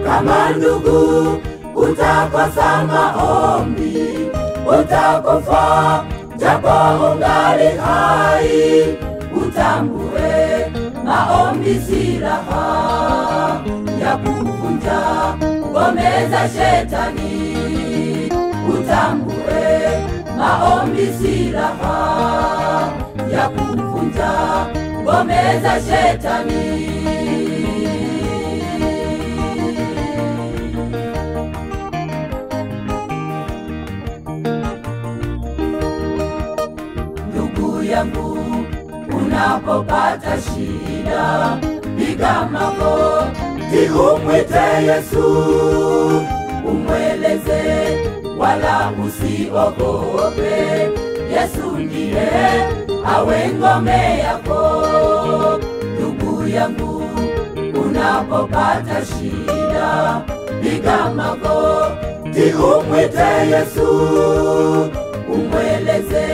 Kama ndugu utakosa maombi, utakufa japo ungali hai. Utambue maombi silaha ya kuvunja ngome za shetani. Utambue maombi silaha ya kuvunja ngome za shetani. Yangu, unapopata shida, piga magoti umwite Yesu, umweleze wala usiogope. Yesu ndiye awe ngome yako. Ndugu yangu, unapopata shida, piga magoti umwite Yesu, umweleze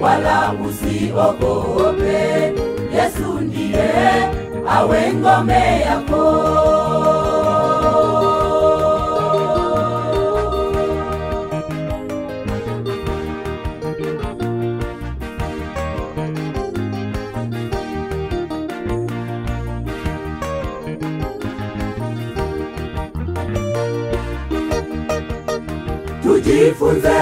wala usiogope. Yesu ndiye awe ngome yako. Tujifunze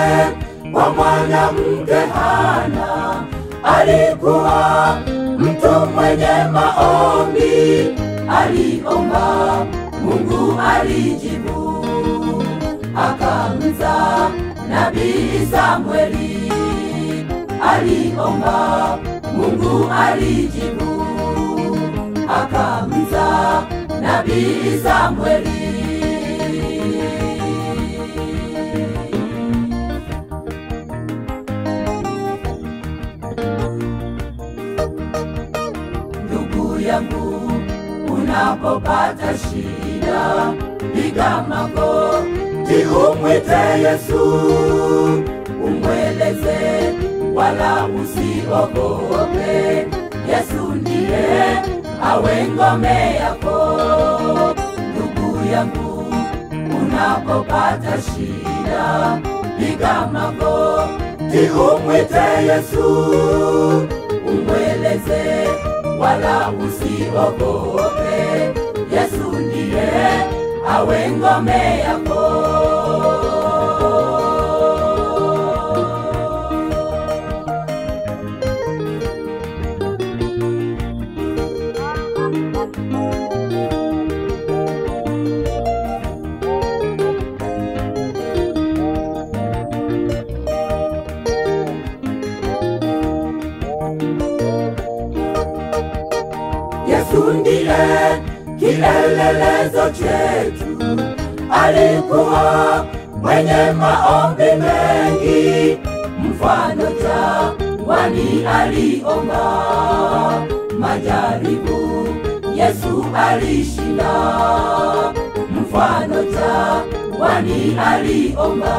kwa mwanamke Hana, alikuwa mtu mwenye maombi. Aliomba, Mungu alijibu, akamzaa nabii Samueli. Aliomba, Mungu alijibu, akamzaa nabii Samueli. Yangu, unapopata shida, piga magoti umwite Yesu, umweleze wala usiogope. Yesu ndiye awe ngome yako. Ndugu yangu, unapopata shida, piga magoti umwite Yesu, umweleze wala usiogope. Yesu ndiye awe ngome yako. Yesu ndiye kielelezo chetu, alikuwa mwenye maombi mengi. Mfano jangwani aliomba majaribu, Yesu alishinda. Mfano jangwani aliomba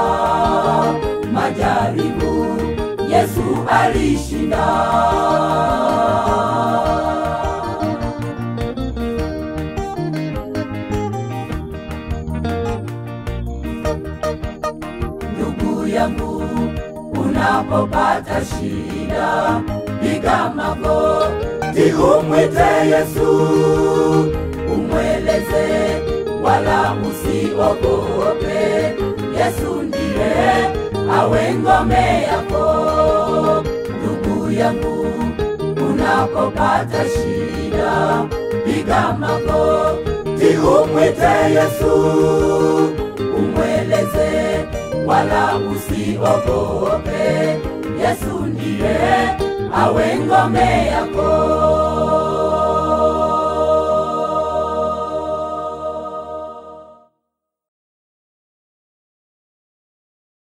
majaribu, Yesu alishinda. Yangu, unapopata shida, piga magoti umwite Yesu, umweleze wala usiogope. Yesu ndiye awe ngome yako. Ndugu yangu, unapopata shida, piga magoti umwite Yesu, umweleze wala usiogope. Yesu ndiye awe ngome yako.